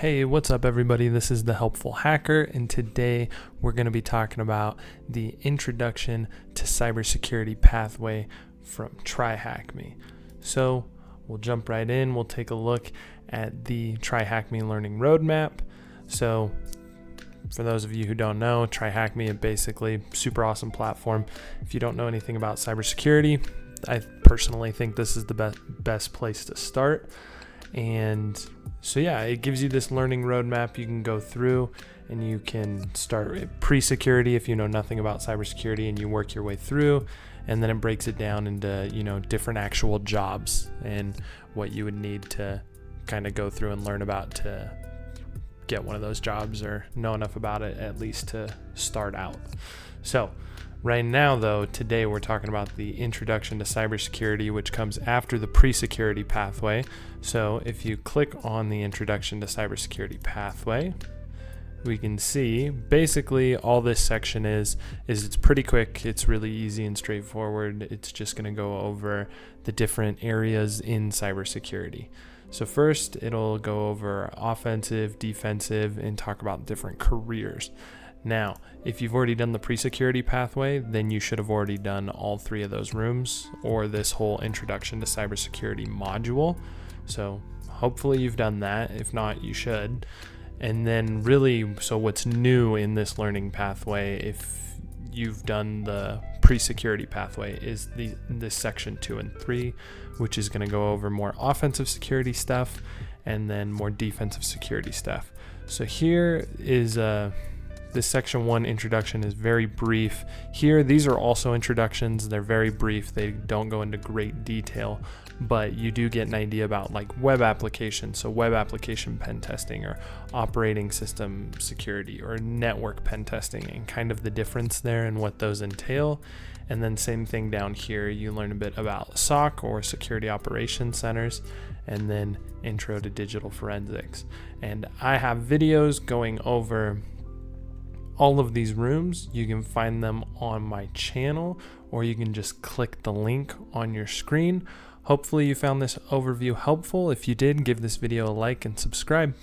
Hey, what's up everybody? This is the Helpful Hacker, and today we're going to be talking about the Introduction to Cybersecurity pathway from TryHackMe. So we'll jump right in. We'll take a look at the TryHackMe Learning Roadmap. So for those of you who don't know, TryHackMe is basically super awesome platform. If you don't know anything about cybersecurity, I personally think this is the best place to start. And so yeah, it gives you this learning roadmap you can go through, and you can start pre-security if you know nothing about cybersecurity, and you work your way through, and then it breaks it down into different actual jobs and what you would need to kind of go through and learn about to get one of those jobs, or know enough about it at least to start out. So right now, though, today we're talking about the Introduction to Cybersecurity, which comes after the Pre-Security pathway. So if you click on the Introduction to Cybersecurity pathway, we can see basically all this section is it's pretty quick. It's really easy and straightforward. It's just going to go over the different areas in cybersecurity. So first, it'll go over offensive, defensive, and talk about different careers. Now, if you've already done the pre-security pathway, then you should have already done all three of those rooms, or this whole Introduction to Cybersecurity module. So hopefully you've done that. If not, you should. And then really, so what's new in this learning pathway, if you've done the pre-security pathway, is this section 2 and 3, which is going to go over more offensive security stuff and then more defensive security stuff. So here is this section 1 introduction is very brief. Here, these are also introductions. They're very brief. They don't go into great detail, but you do get an idea about like web applications. So web application pen testing, or operating system security, or network pen testing, and kind of the difference there and what those entail. And then same thing down here, you learn a bit about SOC, or Security Operations Centers, and then Intro to Digital Forensics. And I have videos going over all of these rooms. You can find them on my channel, or you can just click the link on your screen. Hopefully you found this overview helpful. If you did, give this video a like and subscribe.